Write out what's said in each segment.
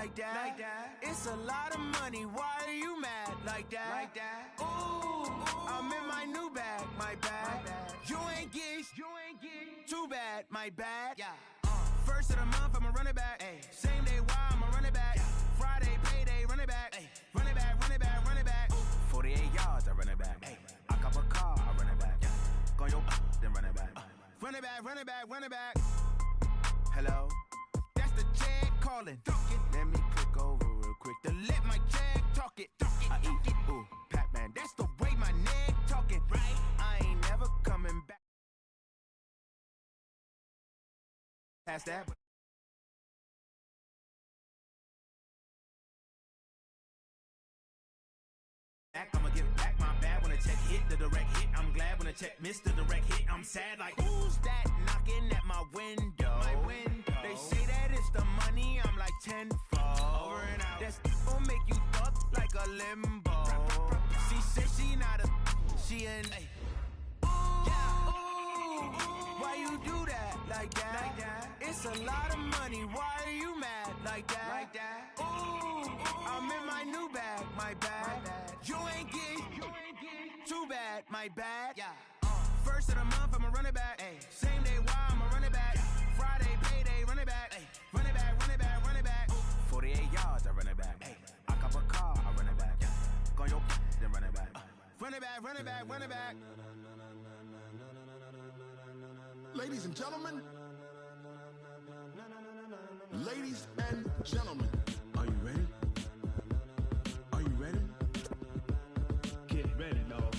like that. It's a lot of money, why are you mad like that? Ooh, I'm in my new bag, my bad. You ain't get too bad, my bad. First of the month, I'ma run it back. Same day, why I'ma run it back. Friday, payday, run it back. Run it back, run it back, run it back. 48 yards, I run it back. I cop a car, I run it back. Go your then run it back. Run it back, run it back, run it back. Hello? That's the jag calling. Let me click over real quick to let my jag talk it. I eat it, ooh, Pac-Man. That's the way my neck talking. Right? I ain't never coming back. Past that. I'ma give back my bad when a check hit the direct hit. I'm glad when a check missed the direct hit. I'm sad like who's that knocking at my window? They say that it's the money. I'm like tenfold. Over and out. That's gonna make you duck like a limbo. She said she not a. She an. Why you do that like that? It's a lot of money. Why are you mad like that? Ooh, I'm in my new bag, my bad. You ain't get too bad, my bad. First of the month, I'ma run it back. Same day, why I'ma run it back. Friday, payday, run it back. Run it back, run it back, run it back. 48 yards, I run it back. I cop a car, I run it back. Go your then run it back. Run it back, run it back, run it back. Ladies and gentlemen, ladies and gentlemen, are you ready? Are you ready? Get ready, dog.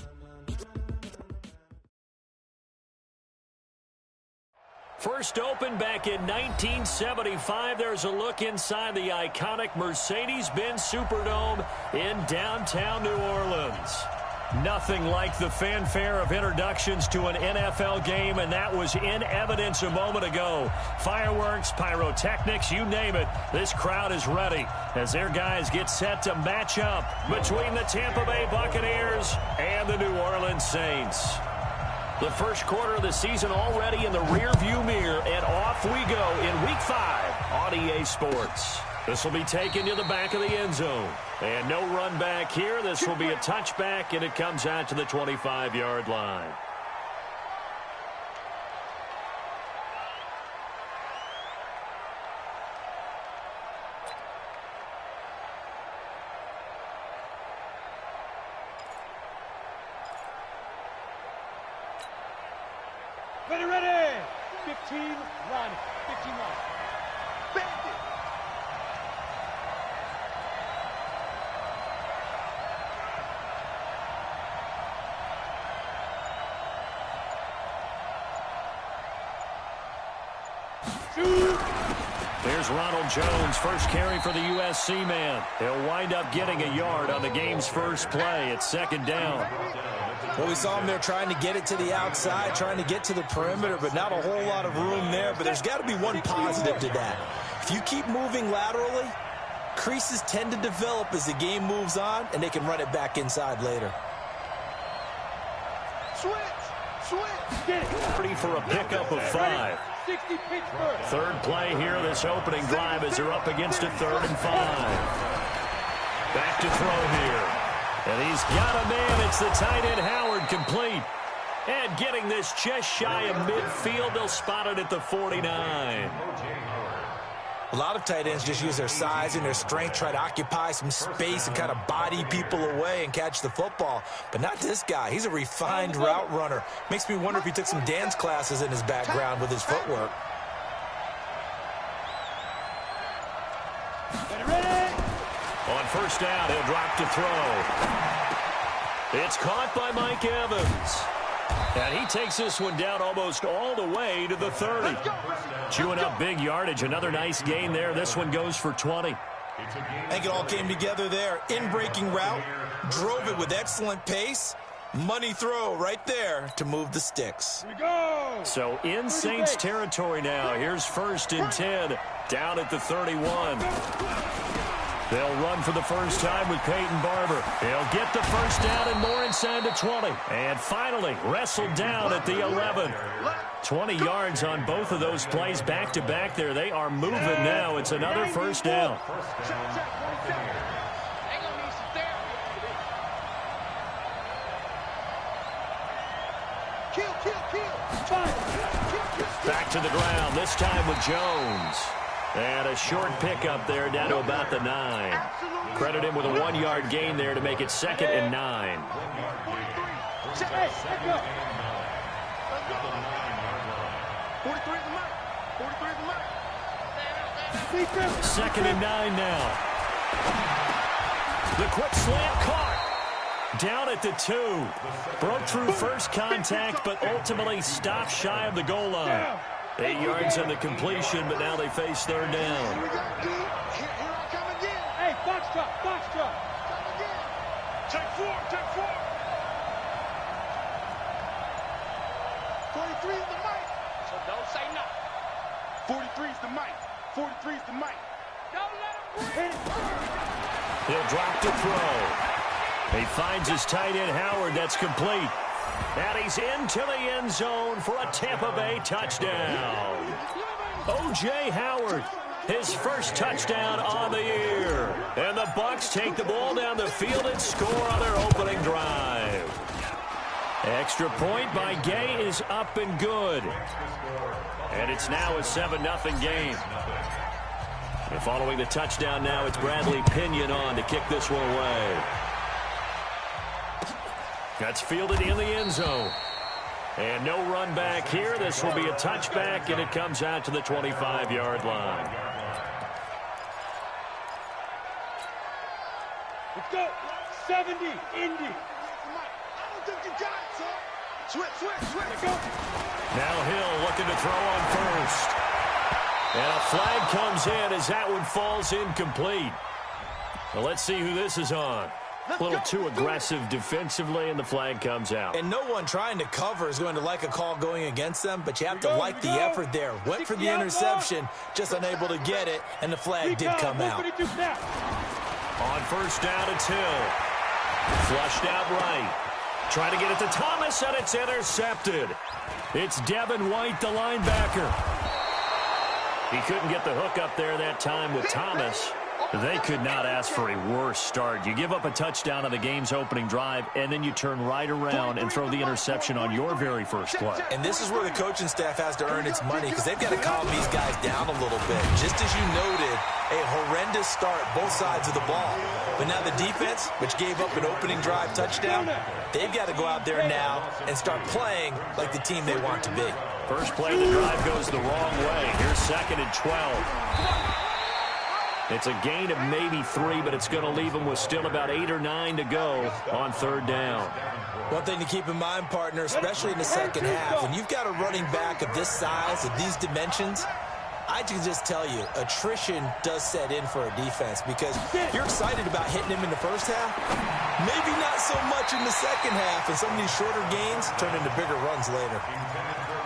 First opened back in 1975, there's a look inside the iconic Mercedes-Benz Superdome in downtown New Orleans. Nothing like the fanfare of introductions to an NFL game, and that was in evidence a moment ago. Fireworks, pyrotechnics, you name it. This crowd is ready as their guys get set to match up between the Tampa Bay Buccaneers and the New Orleans Saints. The first quarter of the season already in the rearview mirror, and off we go in Week 5 on EA Sports. This will be taken to the back of the end zone. And no run back here. This will be a touchback, and it comes out to the 25-yard line. Ready. 15, run. 15, run. Bandit. There's Ronald Jones, first carry for the USC man. He'll wind up getting a yard on the game's first play. It's second down. Well, we saw him there trying to get it to the outside, trying to get to the perimeter, but not a whole lot of room there. But there's got to be one positive to that. If you keep moving laterally, creases tend to develop as the game moves on, and they can run it back inside later. Switch. Ready for a pickup of 5. 60 Pittsburgh. Third play here, this opening drive as they're up against a 3rd and 5. Back to throw here. And he's got a man. It's the tight end Howard, complete. And getting this just shy of midfield, they'll spot it at the 49. A lot of tight ends just use their size and their strength, try to occupy some space and kind of body people away and catch the football. But not this guy. He's a refined route runner. Makes me wonder if he took some dance classes in his background with his footwork. On first down, he'll drop to throw. It's caught by Mike Evans. And he takes this one down almost all the way to the 30. Chewing up big yardage. Another nice gain there. This one goes for 20. I think it all came together there. In-breaking route, drove it with excellent pace. Money throw right there to move the sticks. So in Saints territory now. Here's 1st and 10 down at the 31. They'll run for the first time with Peyton Barber. He'll get the first down and more inside the 20. And finally wrestled down at the 11. 20 yards on both of those plays back-to-back there. They are moving now. It's another first down. Back to the ground, this time with Jones. And a short pickup there down to about the 9. Credit him with a 1-yard gain there to make it 2nd and 9. 2nd and 9 now. The quick slant caught. Down at the 2. Broke through first contact, but ultimately stopped shy of the goal line. 8 yards on the completion, but now they face third down. Hey, box truck, box truck. Take 4. 43 is the mic. So don't say nothing. 43 is the mic. 43 is the mic. Don't let him breathe. He'll drop to throw. He finds his tight end, Howard. That's complete. And he's into the end zone for a Tampa Bay touchdown. O.J. Howard, his first touchdown on the year. And the Bucs take the ball down the field and score on their opening drive. Extra point by Gay is up and good. And it's now a 7-0 game. And following the touchdown now, it's Bradley Pinion on to kick this one away. That's fielded in the end zone. And no run back here. This will be a touchback, and it comes out to the 25-yard line. Let's go. 70, Indy. I don't think you got it, son. Switch. Now Hill looking to throw on first. And a flag comes in as that one falls incomplete. Well, let's see who this is on. A little too aggressive defensively, and the flag comes out. And no one trying to cover is going to like a call going against them, but you have to like the effort there. Went for the interception, just unable to get it, and the flag did come out. On first down, it's Hill. Flushed out right. Trying to get it to Thomas, and it's intercepted. It's Devin White, the linebacker. He couldn't get the hook up there that time with Thomas. They could not ask for a worse start. You give up a touchdown on the game's opening drive, and then you turn right around and throw the interception on your very first play. And this is where the coaching staff has to earn its money, because they've got to calm these guys down a little bit. Just as you noted, a horrendous start, both sides of the ball. But now the defense, which gave up an opening drive touchdown, they've got to go out there now and start playing like the team they want to be. First play of the drive goes the wrong way. Here's 2nd and 12. It's a gain of maybe 3, but it's going to leave them with still about 8 or 9 to go on third down. One thing to keep in mind, partner, especially in the second half, when you've got a running back of this size, of these dimensions, I can just tell you, attrition does set in for a defense, because you're excited about hitting him in the first half, maybe not so much in the second half, and some of these shorter gains turn into bigger runs later.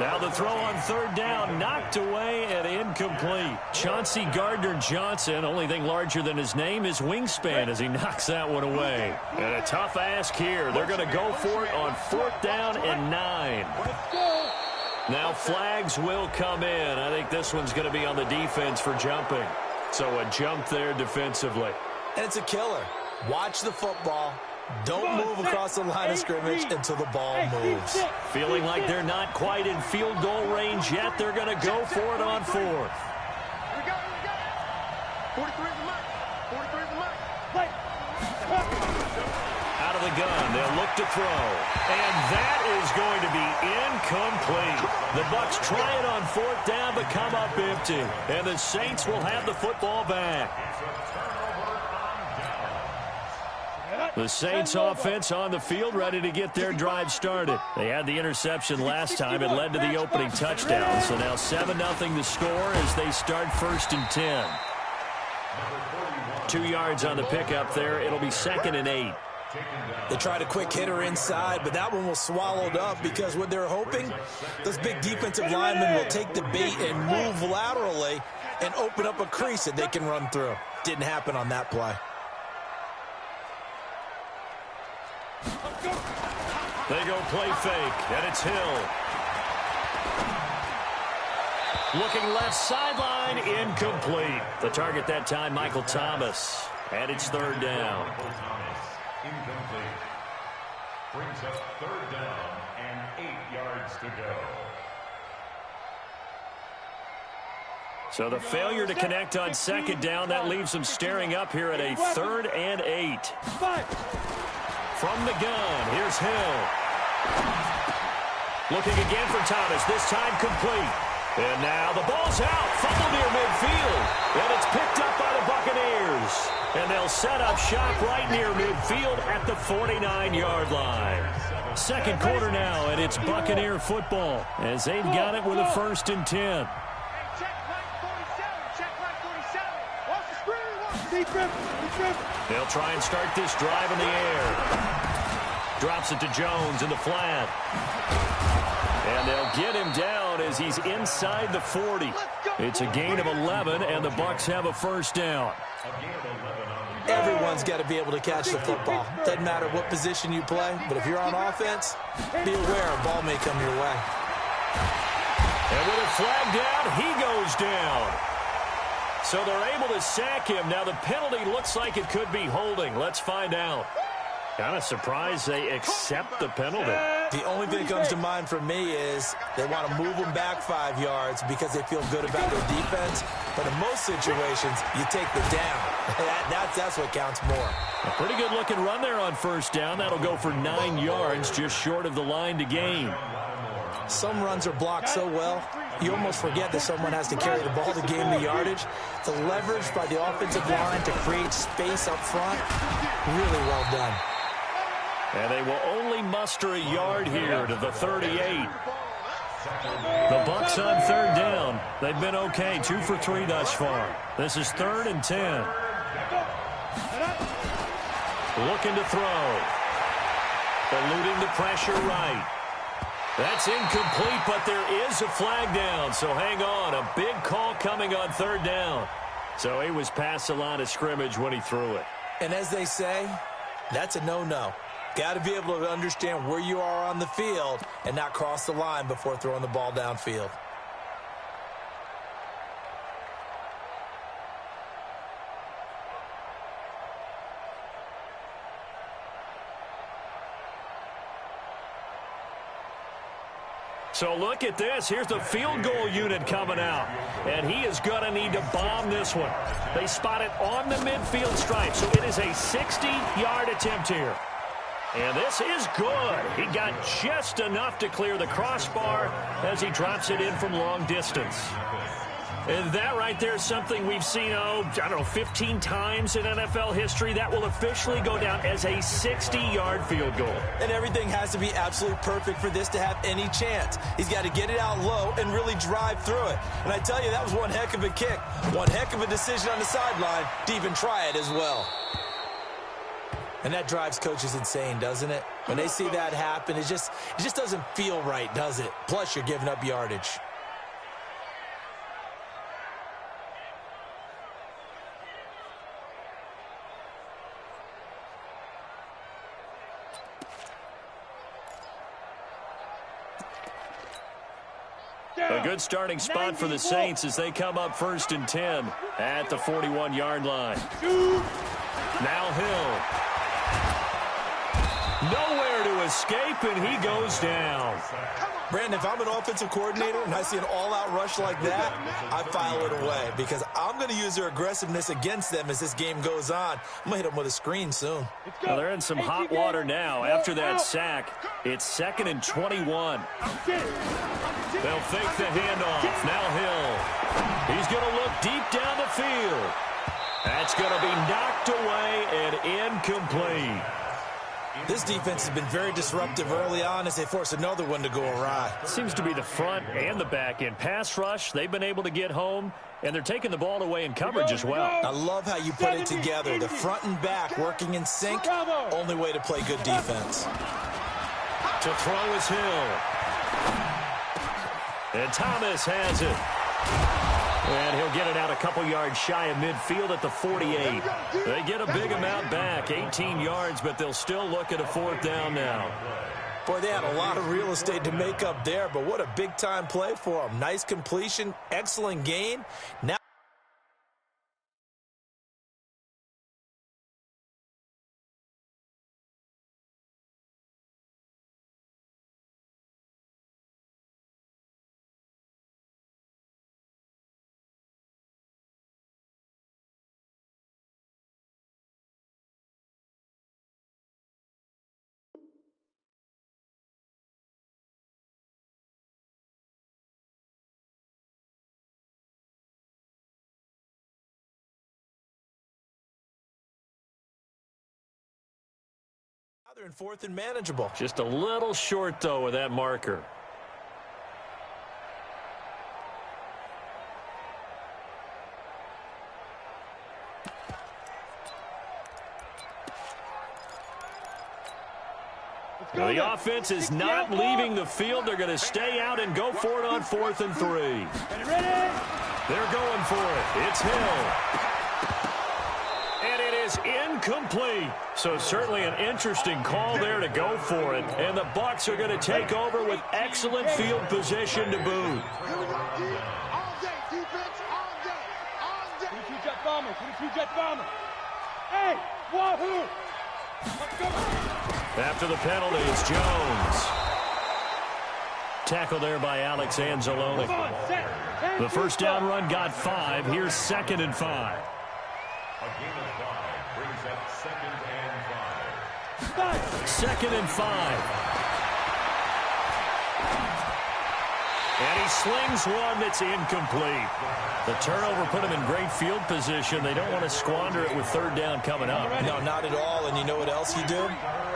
Now the throw on third down, knocked away and incomplete. Chauncey Gardner-Johnson, only thing larger than his name is wingspan as he knocks that one away. And a tough ask here. They're going to go for it on 4th down and 9. Now flags will come in. I think this one's going to be on the defense for jumping. So a jump there defensively. And it's a killer. Watch the football. Don't move across the line of scrimmage until the ball moves. Feeling like they're not quite in field goal range yet. They're going to go for it on 4th. We got it. 43 is the mic. 43 is the mic. Out of the gun, they'll look to throw. And that is going to be incomplete. The Bucs try it on 4th down, but come up empty. And the Saints will have the football back. The Saints offense on the field, ready to get their drive started. They had the interception last time. It led to the opening touchdown. So now 7-0 the score as they start 1st and 10. 2 yards on the pickup there. It'll be 2nd and 8. They tried a quick hitter inside, but that one was swallowed up because what they're hoping, those big defensive linemen will take the bait and move laterally and open up a crease that they can run through. Didn't happen on that play. They go play fake, and it's Hill. Looking left sideline, incomplete. The target that time, Michael Thomas. And it's third down. Incomplete. Brings up third down and 8 yards to go. So the failure to connect on second down, that leaves them staring up here at a 3rd and 8. From the gun, here's Hill. Looking again for Thomas, this time complete. And now the ball's out, fumble near midfield. And it's picked up by the Buccaneers. And they'll set up shop right near midfield at the 49-yard line. Second quarter now, and it's Buccaneer football as they've got it with a 1st and 10. They'll try and start this drive in the air. Drops it to Jones in the flat. And they'll get him down as he's inside the 40. It's a gain of 11, and the Bucs have a 1st down. Everyone's got to be able to catch the football. Doesn't matter what position you play, but if you're on offense, be aware a ball may come your way. And with a flag down, he goes down. So they're able to sack him. Now the penalty looks like it could be holding. Let's find out. Kind of surprised they accept the penalty. The only thing that comes to mind for me is they want to move them back 5 yards because they feel good about their defense. But in most situations, you take the down. That's what counts more. A pretty good-looking run there on 1st down. That'll go for 9 yards, just short of the line to gain. Some runs are blocked so well, you almost forget that someone has to carry the ball to gain the yardage. The leverage by the offensive line to create space up front, really well done. And they will only muster a yard here to the 38. The Bucs on 3rd down. They've been okay, 2 for 3 thus far. This is 3rd and 10. Looking to throw. Eluding the pressure right. That's incomplete, but there is a flag down, so hang on. A big call coming on 3rd down. So he was past the line of scrimmage when he threw it. And as they say, that's a no-no. Got to be able to understand where you are on the field and not cross the line before throwing the ball downfield. So look at this. Here's the field goal unit coming out. And he is going to need to bomb this one. They spot it on the midfield stripe. So it is a 60-yard attempt here. And this is good. He got just enough to clear the crossbar as he drops it in from long distance. And that right there is something we've seen, 15 times in NFL history. That will officially go down as a 60-yard field goal. And everything has to be absolutely perfect for this to have any chance. He's got to get it out low and really drive through it. And I tell you, that was one heck of a kick. One heck of a decision on the sideline to even try it as well. And that drives coaches insane, doesn't it? When they see that happen, it just doesn't feel right, does it? Plus, you're giving up yardage. A good starting spot for the Saints as they come up 1st and 10 at the 41-yard line. Now Hill. Nowhere to escape, and he goes down. Brandon, if I'm an offensive coordinator and I see an all-out rush like that, I file it away because I'm going to use their aggressiveness against them as this game goes on. I'm going to hit them with a screen soon. Well, they're in some hot water now after that sack. It's 2nd and 21. They'll fake the handoff. Now Hill. He's going to look deep down the field. That's going to be knocked away and incomplete. This defense has been very disruptive early on as they force another one to go awry. Seems to be the front and the back end. Pass rush, they've been able to get home, and they're taking the ball away in coverage as well. I love how you put it together. The front and back working in sync, only way to play good defense. To throw is Hill. And Thomas has it. And he'll get it out a couple yards shy of midfield at the 48. They get a big amount back, 18 yards, but they'll still look at a 4th down now. Boy, they had a lot of real estate to make up there, but what a big-time play for them. Nice completion, excellent gain. Now they're in 4th and manageable. Just a little short, though, with that marker. Now, the offense is not leaving the field. They're going to stay out and go for it on 4th and 3. They're going for it. It's Hill. And it is incomplete. So certainly an interesting call there to go for it. And the Bucs are going to take over with excellent field position to boot. All day, defense, all day, all day. 22 jet bomber, 22 jet bomber. Hey, wahoo! Let's go. After the penalty, it's Jones. Tackle there by Alex Anzalone. The first down run got 5. Here's 2nd and 5. A gain of 5 brings up 2nd and 5. 2nd and 5. And he slings one that's incomplete. The turnover put him in great field position. They don't want to squander it with 3rd down coming up. No, not at all. And you know what else you do?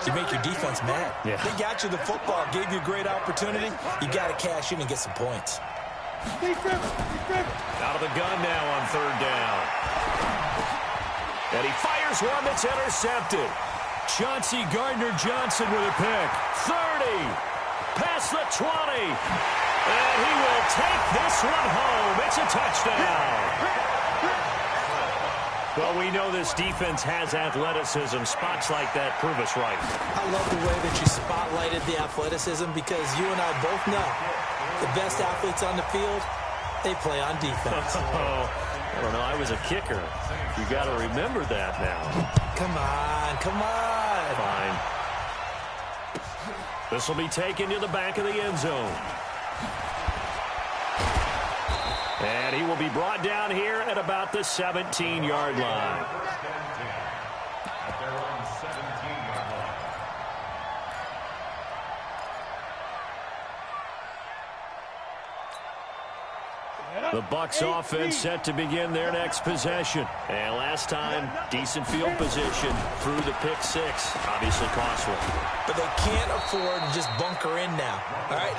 You make your defense mad. Yeah. They got you the football, gave you a great opportunity. You got to cash in and get some points. Out of the gun now on 3rd down. And he fires one that's intercepted. Chauncey Gardner-Johnson with a pick. 30. Past the 20. And he will take this one home. It's a touchdown. Well, we know this defense has athleticism. Spots like that prove us right. I love the way that you spotlighted the athleticism because you and I both know the best athletes on the field, they play on defense. I don't know. I was a kicker. You got to remember that now. Come on, come on. Fine. This will be taken to the back of the end zone. And he will be brought down here at about the 17-yard line. At their own 17-yard line. The Bucs offense set to begin their next possession. And last time, decent field position through the pick 6. Obviously costly. But they can't afford to just bunker in now. All right,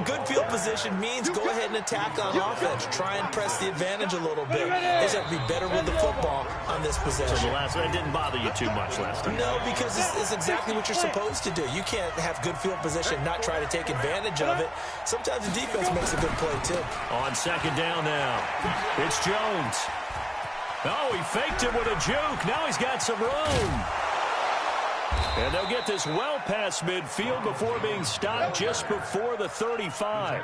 good field position means go ahead and attack on offense. Try and press the advantage a little bit. They just have to be better with the football on this possession. So that didn't bother you too much last time? No, because it's exactly what you're supposed to do. You can't have good field position and not try to take advantage of it. Sometimes the defense makes a good play, too. On 2nd down now, it's Jones. Oh, he faked it with a juke. Now he's got some room. And they'll get this well past midfield before being stopped just before the 35.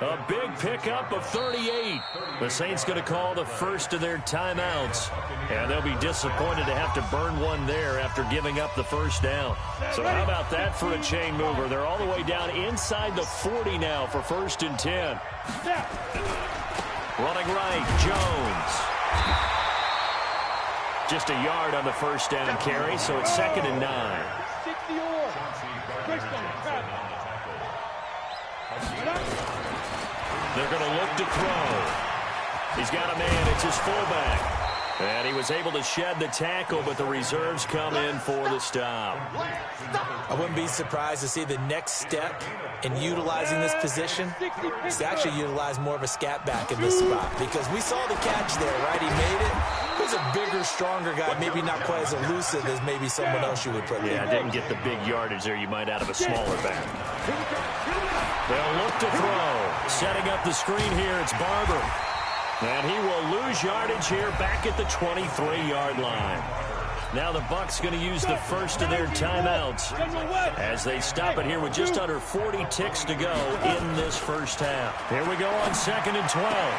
A big pickup of 38. The Saints going to call the first of their timeouts. And they'll be disappointed to have to burn one there after giving up the first down. So how about that for a chain mover? They're all the way down inside the 40 now for 1st and 10. Running right, Jones. Just a yard on the first down carry, so it's 2nd and 9. They're going to look to throw. He's got a man. It's his fullback. And he was able to shed the tackle, but the reserves come in for the stop. I wouldn't be surprised to see the next step in utilizing this position is to actually utilize more of a scat back in this spot. Because we saw the catch there, right? He made it. He was a bigger, stronger guy, maybe not quite as elusive as maybe someone else you would put there. Yeah, didn't get the big yardage there you might out of a smaller back. They'll look to throw. Setting up the screen here, it's Barber. And he will lose yardage here back at the 23-yard line. Now the Bucs going to use the first of their timeouts as they stop it here with just under 40 ticks to go in this first half. Here we go on 2nd and 12.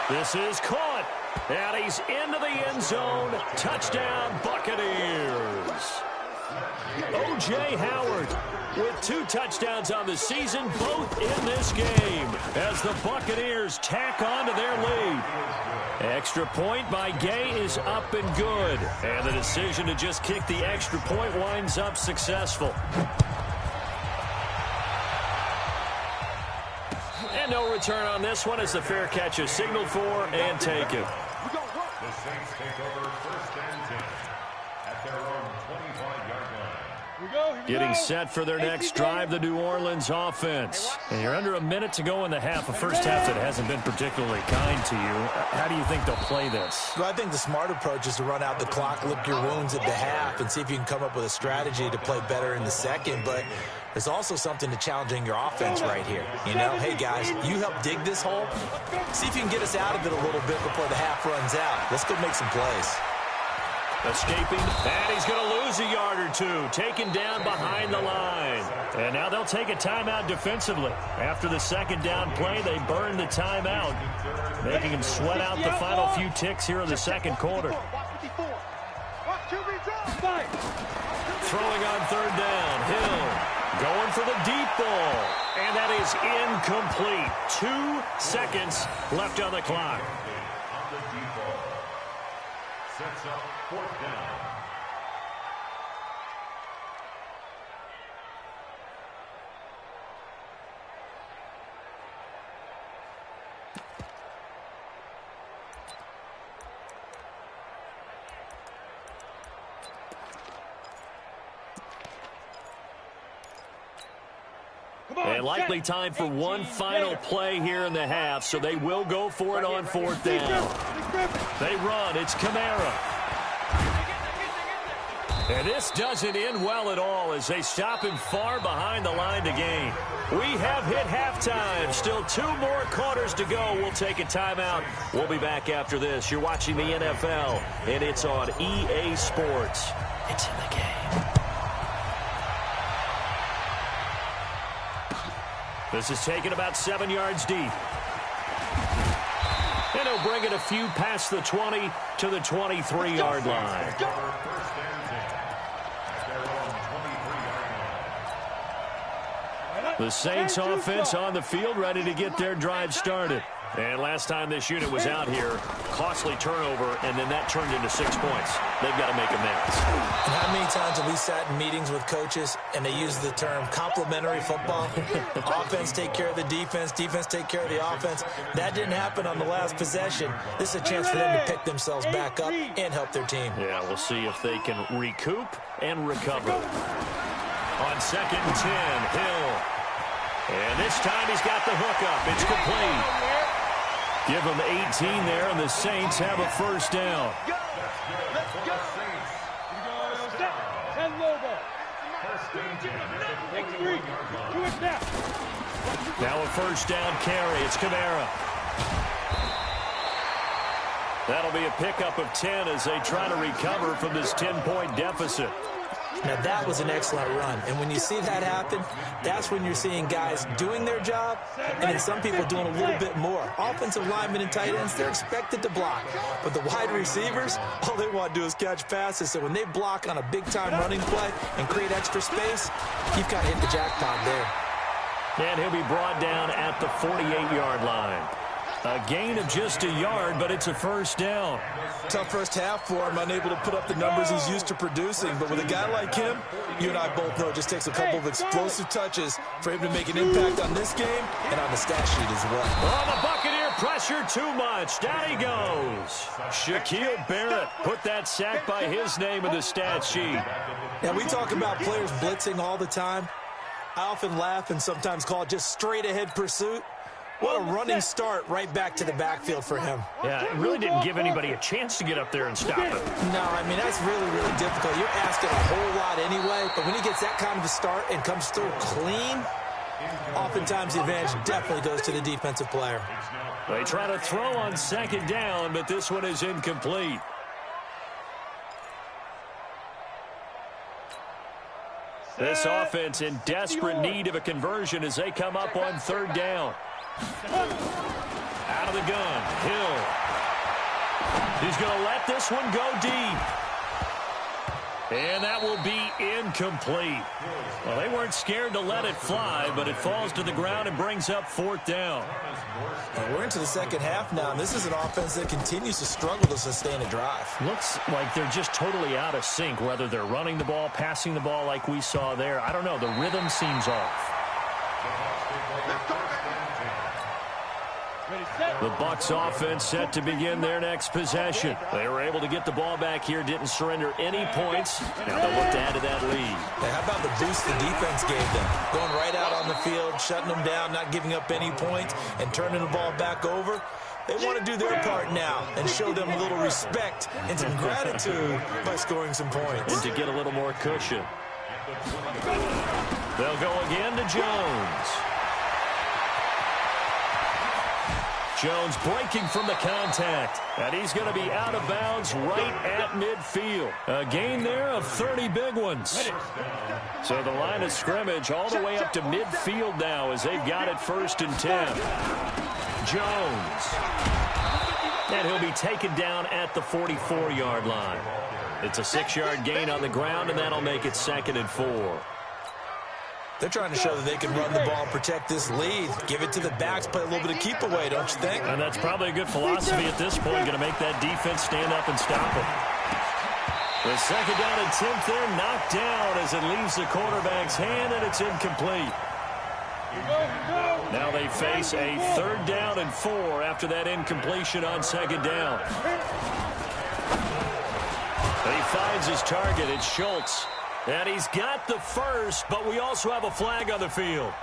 This is caught, and he's into the end zone. Touchdown, Buccaneers. O.J. Howard with 2 touchdowns on the season, both in this game, as the Buccaneers tack on to their lead. Extra point by Gay is up and good. And the decision to just kick the extra point winds up successful. And no return on this one as the fair catch is signaled for and taken. The Saints take over 1st and 10 at their own 25-yard line. Getting set for their next drive, the New Orleans offense. And you're under a minute to go in the half, a first half that hasn't been particularly kind to you. How do you think they'll play this? Well, I think the smart approach is to run out the clock, lick your wounds at the half, and see if you can come up with a strategy to play better in the second. But there's also something to challenging your offense right here. You know, hey, guys, you help dig this hole. See if you can get us out of it a little bit before the half runs out. Let's go make some plays. Escaping, and he's going to lose a yard or 2, taken down behind the line. And now they'll take a timeout defensively. After the second down play, they burn the timeout, making him sweat out the final few ticks here in the second quarter. Throwing on 3rd down, Hill going for the deep ball, and that is incomplete. 2 seconds left on the clock. Sets up 4th down. And likely time for one final play here in the half, so they will go for it on 4th down. They run. It's Kamara. And this doesn't end well at all as they stop him far behind the line to gain. We have hit halftime. Still 2 more quarters to go. We'll take a timeout. We'll be back after this. You're watching the NFL, and it's on EA Sports. It's in the game. This is taken about 7 yards deep. And he'll bring it a few past the 20 to the 23-yard line. The Saints offense on the field, ready to get their drive started. And last time this unit was out here, costly turnover, and then that turned into 6 points. They've got to make amends. And how many times have we sat in meetings with coaches and they use the term complementary football? Offense take care of the defense, defense take care of the offense. That didn't happen on the last possession. This is a chance for them to pick themselves back up and help their team. Yeah, we'll see if they can recoup and recover. On 2nd and 10, Hill. And this time he's got the hook up. It's complete. Give them 18 there, and the Saints have a first down. Now a first down carry. It's Kamara. That'll be a pickup of 10 as they try to recover from this 10-point deficit. Now, that was an excellent run. And when you see that happen, that's when you're seeing guys doing their job and then some people doing a little bit more. Offensive linemen and tight ends, they're expected to block. But the wide receivers, all they want to do is catch passes. So when they block on a big-time running play and create extra space, you've got to hit the jackpot there. And he'll be brought down at the 48-yard line. A gain of just a yard, but it's a first down. Tough first half for him, unable to put up the numbers he's used to producing. But with a guy like him, you and I both know it just takes a couple of explosive touches for him to make an impact on this game and on the stat sheet as well. Oh, the Buccaneer pressure too much. Down he goes. Shaquille Barrett put that sack by his name in the stat sheet. Now, we talk about players blitzing all the time. I often laugh and sometimes call it just straight-ahead pursuit. What a running start right back to the backfield for him. Yeah, it really didn't give anybody a chance to get up there and stop it. No, I mean, that's really, really difficult. You're asking a whole lot anyway, but when he gets that kind of a start and comes through clean, oftentimes the advantage definitely goes to the defensive player. It's now They try to throw on second down, but this one is incomplete. This offense in desperate need of a conversion as they come up on third down. Out of the gun, Hill. He's going to let this one go deep. And that will be incomplete. Well, they weren't scared to let it fly, but it falls to the ground and brings up fourth down. And we're into the second half now, and this is an offense that continues to struggle to sustain a drive. Looks like they're just totally out of sync, whether they're running the ball, passing the ball like we saw there. I don't know. The rhythm seems off. The Bucs offense set to begin their next possession. They were able to get the ball back here, didn't surrender any points. Now they'll look to add to that lead. Hey, how about the boost the defense gave them? Going right out on the field, shutting them down, not giving up any points, and turning the ball back over. They want to do their part now and show them a little respect and some gratitude by scoring some points. And to get a little more cushion. They'll go again to Jones. Jones breaking from the contact, and he's going to be out of bounds right at midfield. A gain there of 30 big ones. So the line of scrimmage all the way up to midfield now as they've got it first and 10. Jones. And he'll be taken down at the 44-yard line. It's a 6-yard gain on the ground, and that'll make it 2nd and 4. They're trying to show that they can run the ball and protect this lead. Give it to the backs, play a little bit of keep away, don't you think? And that's probably a good philosophy at this point, going to make that defense stand up and stop them. The 2nd down and 10th there, knocked down as it leaves the quarterback's hand, and it's incomplete. Now they face a 3rd down and 4 after that incompletion on 2nd down. He finds his target. It's Schultz. And he's got the first, but we also have a flag on the field.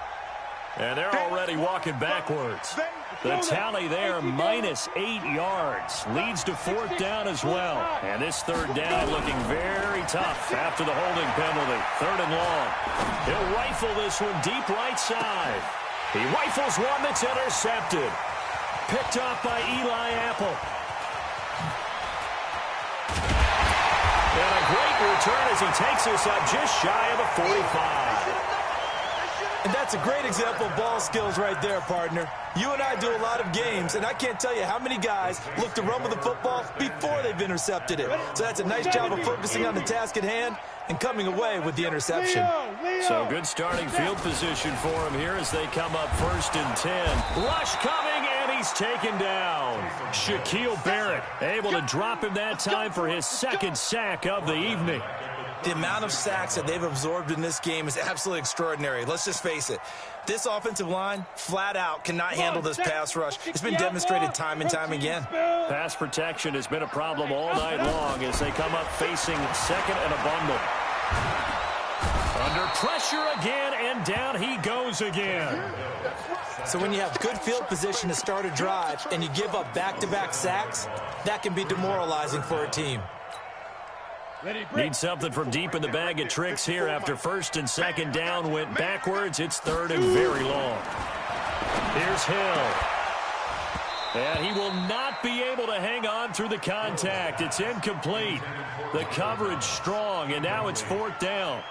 And they're already walking backwards. The tally there, minus 8 yards. Leads to 4th down as well. And this 3rd down looking very tough after the holding penalty. 3rd and long. He'll rifle this one deep right side. He rifles one that's intercepted. Picked off by Eli Apple. And a great return as he takes us up just shy of the 45. And that's a great example of ball skills right there, partner. You and I do a lot of games, and I can't tell you how many guys look to run with the football before they've intercepted it. So that's a nice job of focusing on the task at hand and coming away with the interception. So good starting field position for him here as they come up 1st and 10. Rush coming, and he's taken down. Shaquille Barrett able to drop him that time for his 2nd sack of the evening. The amount of sacks that they've absorbed in this game is absolutely extraordinary. Let's just face it. This offensive line, flat out, cannot handle this pass rush. It's been demonstrated time and time again. Pass protection has been a problem all night long as they come up facing 2nd and a bundle. Under pressure again, and down he goes again. So when you have good field position to start a drive and you give up back-to-back sacks, that can be demoralizing for a team. Need something from deep in the bag of tricks here after 1st and 2nd down went backwards. It's 3rd and very long. Here's Hill. And he will not be able to hang on through the contact. It's incomplete. The coverage strong, and now it's 4th down.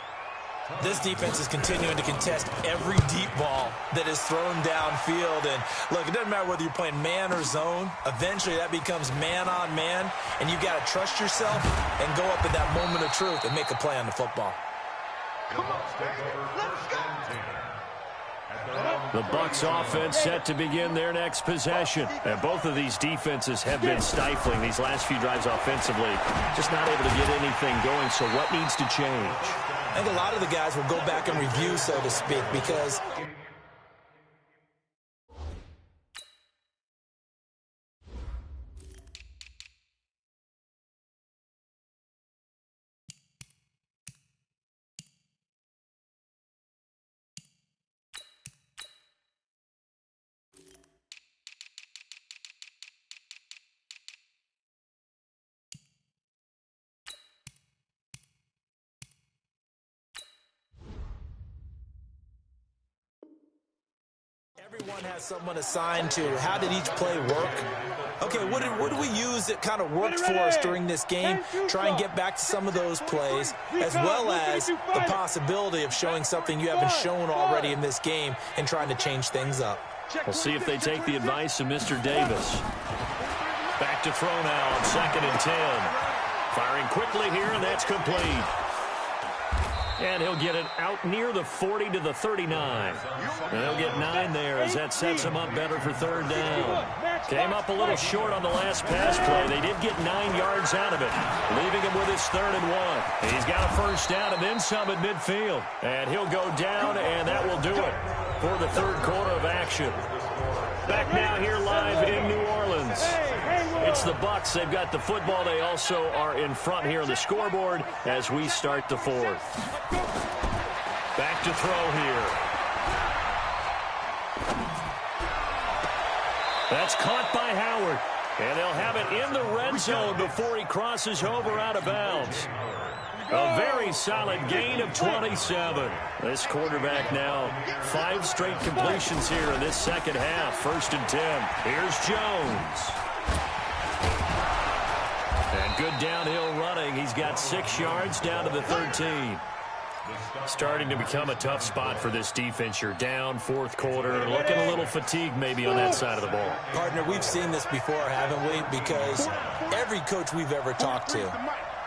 This defense is continuing to contest every deep ball that is thrown downfield. And look, it doesn't matter whether you're playing man or zone. Eventually that becomes man on man, and you got to trust yourself and go up at that moment of truth and make a play on the football. Come on, let's go. The Bucs offense set to begin their next possession. And both of these defenses have been stifling these last few drives offensively. Just not able to get anything going, so what needs to change? I think a lot of the guys will go back and review, so to speak, because one has someone assigned to how did each play work. Okay, what do we use that kind of worked for us during this game? Try and get back to some of those plays, as well as the possibility of showing something you haven't shown already in this game and trying to change things up. We'll see if they take the advice of Mr. Davis. Back to throw now on 2nd and 10. Firing quickly here, and that's complete. And he'll get it out near the 40 to the 39. And he'll get 9 there as that sets him up better for 3rd down. Came up a little short on the last pass play. They did get 9 yards out of it, leaving him with his 3rd and 1. He's got a 1st down and then some at midfield. And he'll go down, and that will do it for the 3rd quarter of action. Back now here live in New Orleans. It's the Bucs. They've got the football. They also are in front here on the scoreboard as we start the 4th. Back to throw here. That's caught by Howard. And they'll have it in the red zone before he crosses over out of bounds. A very solid gain of 27. This quarterback now 5 straight completions here in this 2nd half. 1st and 10. Here's Jones. And good downhill running. He's got 6 yards down to the 13. Starting to become a tough spot for this defense. You're down 4th quarter. Looking a little fatigued maybe on that side of the ball. Partner, we've seen this before, haven't we? Because every coach we've ever talked to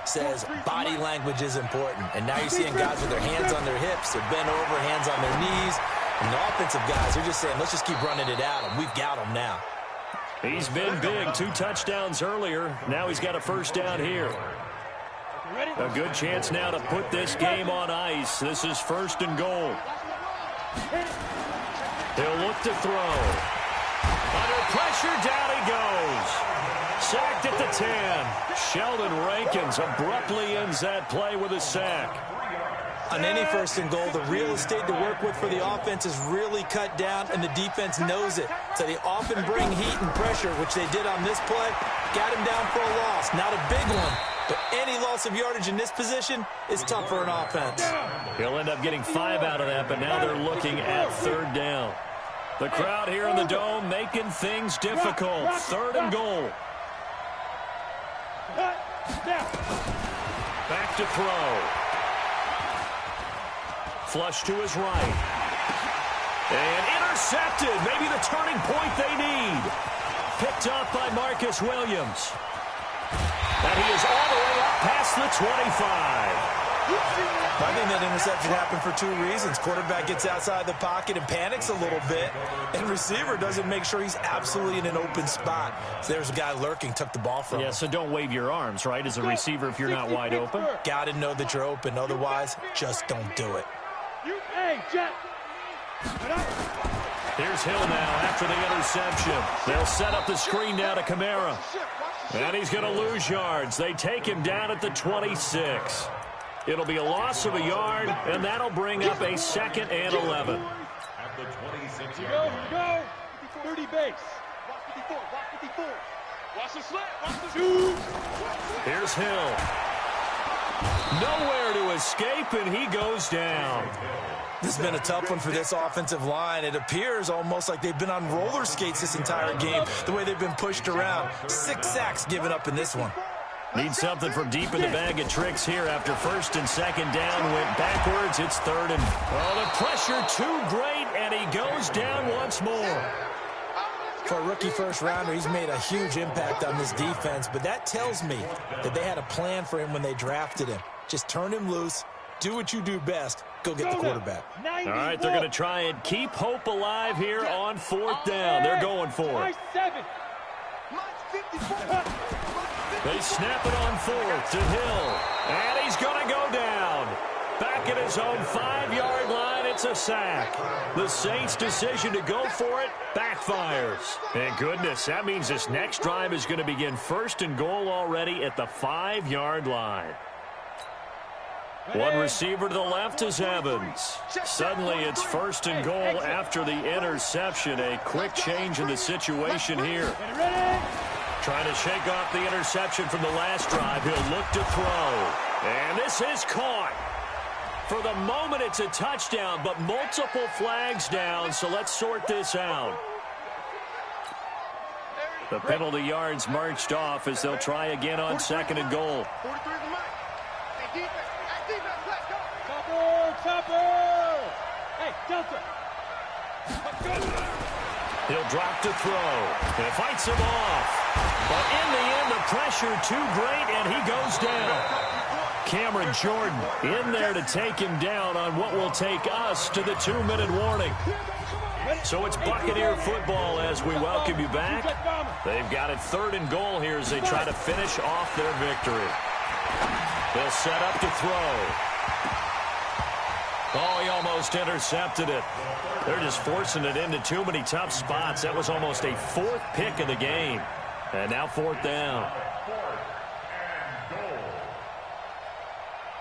says body language is important. And now you're seeing guys with their hands on their hips, they're bent over, hands on their knees. And the offensive guys are just saying, let's just keep running it at them. We've got them now. He's been big. 2 touchdowns earlier. Now he's got a 1st down here. A good chance now to put this game on ice. This is 1st and goal. He'll look to throw. Under pressure, down he goes. Sacked at the 10. Sheldon Rankins abruptly ends that play with a sack. On any 1st and goal, the real estate to work with for the offense is really cut down, and the defense knows it. So they often bring heat and pressure, which they did on this play. Got him down for a loss. Not a big one, but any loss of yardage in this position is tough for an offense. He'll end up getting 5 out of that, but now they're looking at 3rd down. The crowd here in the Dome making things difficult. 3rd and goal. Back to throw. Flush to his right. And intercepted. Maybe the turning point they need. Picked up by Marcus Williams. And he is all the way up past the 25. I think that interception happened for 2 reasons. Quarterback gets outside the pocket and panics a little bit, and receiver doesn't make sure he's absolutely in an open spot. So there's a guy lurking, took the ball from him. Yeah, so don't wave your arms, right, as a receiver if you're not wide open. Got to know that you're open. Otherwise, just don't do it. Here's Hill now after the interception. They'll set up the screen now to Kamara. And he's going to lose yards. They take him down at the 26. It'll be a loss of a yard, and that'll bring up a 2nd and 11. At the 26 Go, yard. go. 30 base. Watch 54, watch 54. Watch the slant, watch the shoot. Here's Hill. Nowhere to escape, and he goes down. This has been a tough one for this offensive line. It appears almost like they've been on roller skates this entire game, the way they've been pushed around. 6 sacks given up in this one. Need something from deep in the bag of tricks here after 1st and 2nd down. Went backwards. It's 3rd and... Oh, the pressure too great, and he goes down once more. For a rookie 1st rounder, he's made a huge impact on this defense, but that tells me that they had a plan for him when they drafted him. Just turn him loose, do what you do best, go get the quarterback. All right, they're going to try and keep hope alive here on 4th down. They're going for it. They snap it on 4th to Hill, and he's going to go down. Back at his own 5-yard line, it's a sack. The Saints' decision to go for it backfires. And goodness, that means this next drive is going to begin 1st and goal already at the 5-yard line. One receiver to the left is Evans. Suddenly it's 1st and goal after the interception. A quick change in the situation here. Trying to shake off the interception from the last drive. He'll look to throw. And this is caught. For the moment, it's a touchdown, but multiple flags down, so let's sort this out. The penalty yards marched off as they'll try again on 2nd and goal. Hey, Delta. He'll drop to throw. And it fights him off. But in the end, the pressure too great, and he goes down. Cameron Jordan in there to take him down on what will take us to the 2-minute warning. So it's Buccaneer football as we welcome you back. They've got it 3rd and goal here as they try to finish off their victory. They'll set up to throw. Oh, he almost intercepted it. They're just forcing it into too many tough spots. That was almost a 4th pick of the game. And now 4th down.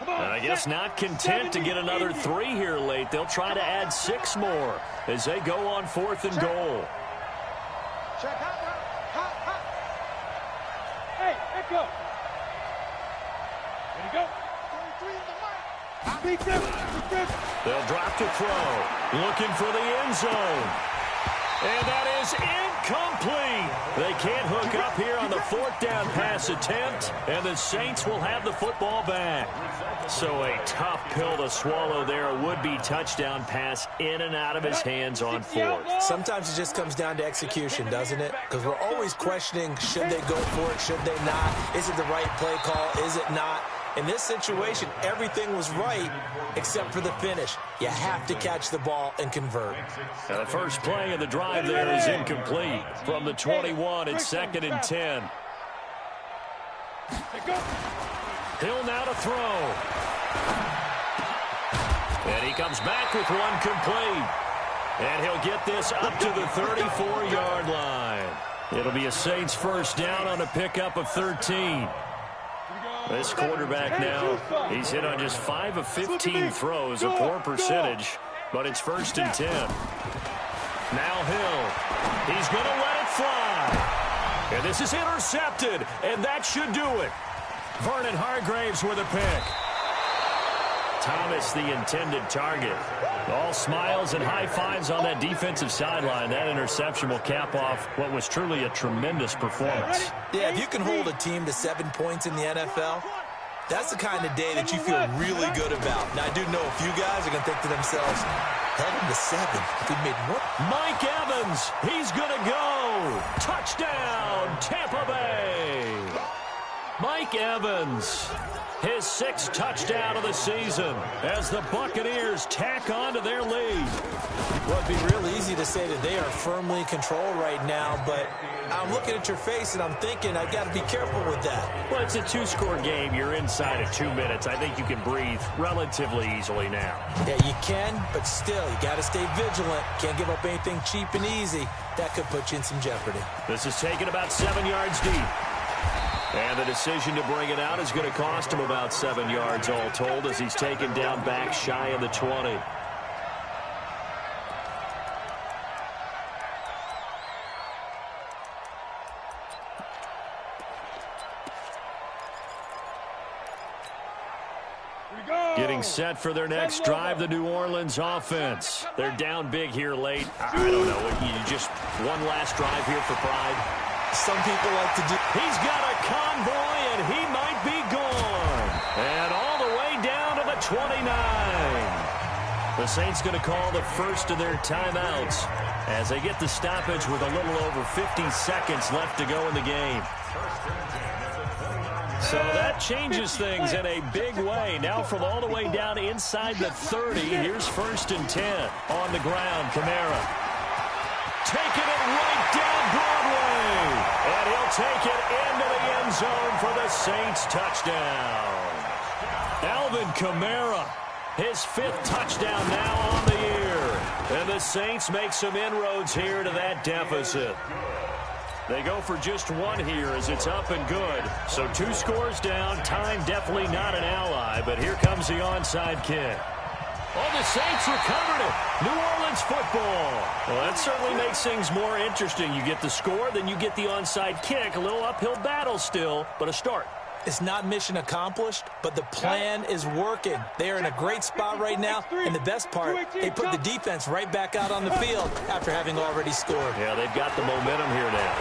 And I guess not content to get another 3 here late. They'll try to add 6 more as they go on 4th and goal. Hey, Echo. Ready to go. They'll drop to throw. Looking for the end zone. And that is incomplete. They can't hook up here on the 4th down pass attempt, and the Saints will have the football back. So a tough pill to swallow there. A would-be touchdown pass in and out of his hands on 4th. Sometimes it just comes down to execution, doesn't it? Because we're always questioning, should they go for it, should they not? Is it the right play call, is it not? In this situation, everything was right except for the finish. You have to catch the ball and convert. Now the first play of the drive there is incomplete. From the 21, it's 2nd and 10. Hill now to throw. And he comes back with one complete. And he'll get this up to the 34-yard line. It'll be a Saints first down on a pickup of 13. This quarterback now, he's hit on just 5 of 15 throws, a poor percentage, but it's 1st and 10. Now Hill, he's going to let it fly. And this is intercepted, and that should do it. Vernon Hargraves with a pick. Thomas, the intended target. All smiles and high fives on that defensive sideline. That interception will cap off what was truly a tremendous performance. Yeah, if you can hold a team to 7 points in the NFL, that's the kind of day that you feel really good about. Now, I do know a few guys are going to think to themselves, heading to 7, if we made one. Mike Evans, he's going to go. Touchdown, Tampa Bay. Mike Evans, his 6th touchdown of the season as the Buccaneers tack on to their lead. Well, it'd be real easy to say that they are firmly in control right now, but I'm looking at your face and I'm thinking I got to be careful with that. Well, it's a 2-score game. You're inside of 2 minutes. I think you can breathe relatively easily now. Yeah, you can, but still, you got to stay vigilant. Can't give up anything cheap and easy. That could put you in some jeopardy. This is taken about 7 yards deep. And the decision to bring it out is going to cost him about 7 yards all told as he's taken down back shy of the 20. Getting set for their next drive, the New Orleans offense. They're down big here late. I don't know. You just one last drive here for pride. Some people like to do. He's got a convoy, and he might be gone. And all the way down to the 29. The Saints going to call the first of their timeouts as they get the stoppage with a little over 50 seconds left to go in the game. So that changes things in a big way. Now from all the way down inside the 30, here's 1st and 10 on the ground. Kamara taking it right down Broadway. And he'll take it into the end zone for the Saints touchdown. Alvin Kamara, his 5th touchdown now on the year. And the Saints make some inroads here to that deficit. They go for just 1 here as it's up and good. So 2 scores down. Time definitely not an ally, but here comes the onside kick. Oh, the Saints recovered it. New Orleans football. Well, that certainly makes things more interesting. You get the score, then you get the onside kick. A little uphill battle still, but a start. It's not mission accomplished, but the plan is working. They are in a great spot right now, and the best part, they put the defense right back out on the field after having already scored. Yeah, they've got the momentum here now.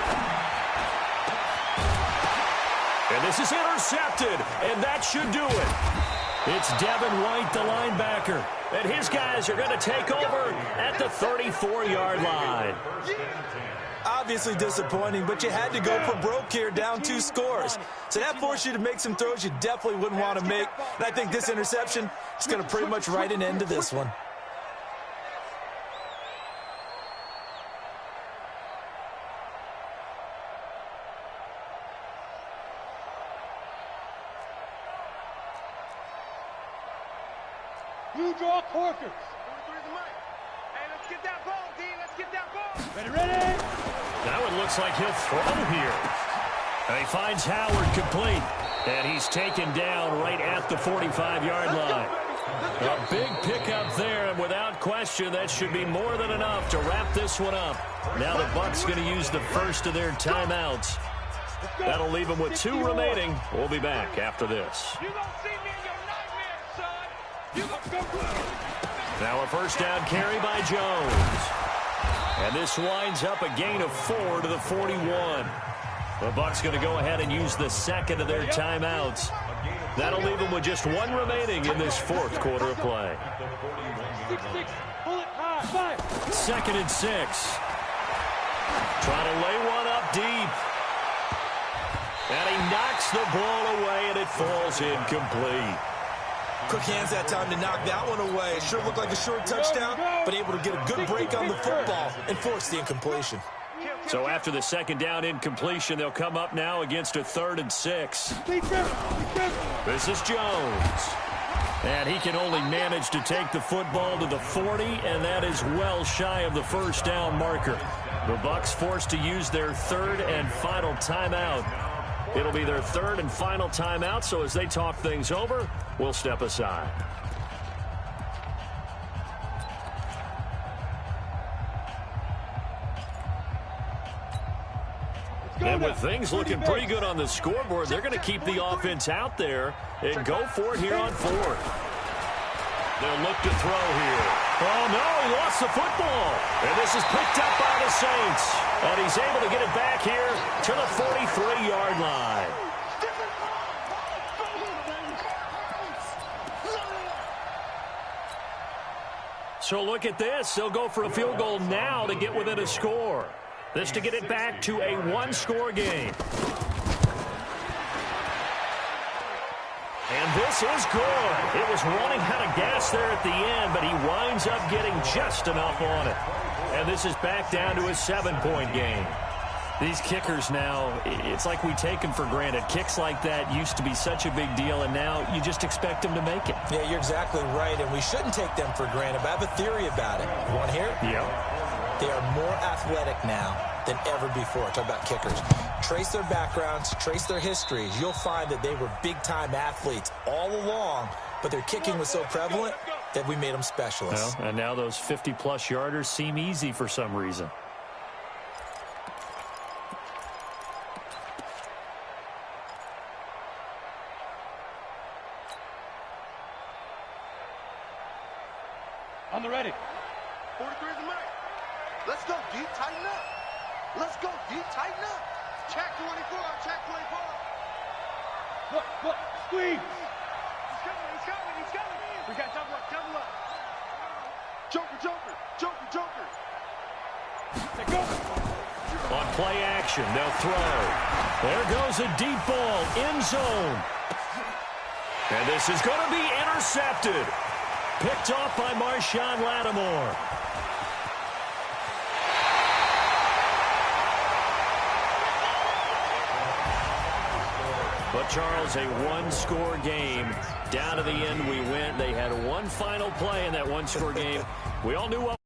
And this is intercepted, and that should do it. It's Devin White, the linebacker, and his guys are going to take over at the 34-yard line. Obviously disappointing, but you had to go for broke here, down 2 scores. So that forced you to make some throws you definitely wouldn't want to make. And I think this interception is going to pretty much write an end to this one. You draw quarters. Hey, let's get that ball, D. Let's get that ball. Ready? Now it looks like he'll throw here. And he finds Howard complete. And he's taken down right at the 45-yard line. A big pickup there, and without question, that should be more than enough to wrap this one up. Now the Bucs going to use the first of their timeouts. That'll leave them with 2 remaining. We'll be back after this. You gonna see me in your nightmares, son. You gonna go. Now a first down carry by Jones. And this winds up a gain of 4 to the 41. The Bucs going to go ahead and use the second of their timeouts. That'll leave them with just 1 remaining in this 4th quarter of play. 6-6, pull it high, 5. 2nd and 6. Trying to lay one up deep. And he knocks the ball away, and it falls incomplete. Quick hands that time to knock that one away. It sure looked like a short touchdown, but able to get a good break on the football and force the incompletion. So after the 2nd down incompletion, they'll come up now against a 3rd and 6. This is Jones. And he can only manage to take the football to the 40, and that is well shy of the first down marker. The Bucs forced to use their 3rd and final timeout. It'll be their 3rd and final timeout, so as they talk things over, we'll step aside. And with things looking pretty good on the scoreboard, they're going to keep the offense out there and go for it here on 4th. They'll look to throw here. Oh, no, he lost the football. And this is picked up by the Saints. And he's able to get it back here to the 43-yard line. So look at this. They'll go for a field goal now to get within a score. This to get it back to a 1-score game. And this is good. It was running out of gas there at the end, but he winds up getting just enough on it. And this is back down to a 7-point game. These kickers now, it's like we take them for granted. Kicks like that used to be such a big deal, and now you just expect them to make it. Yeah, you're exactly right, and we shouldn't take them for granted, but I have a theory about it. You want to hear it? Yeah. They are more athletic now than ever before. Talk about kickers. Trace their backgrounds, trace their histories. You'll find that they were big-time athletes all along, but their kicking was so prevalent that we made them specialists. Well, and now those 50-plus yarders seem easy for some reason. On the ready. 43 is the mark. Let's go, D. Tighten up. Let's go, D. Tighten up. Check 24. Check 24. Look. Squeeze. He's coming. We got double up. Joker. Let go. On play action, they'll throw. There goes a deep ball, end zone. And this is going to be intercepted. Picked off by Marshawn Lattimore. But, Charles, a 1-score game. Down to the end we went. They had one final play in that 1-score game. We all knew what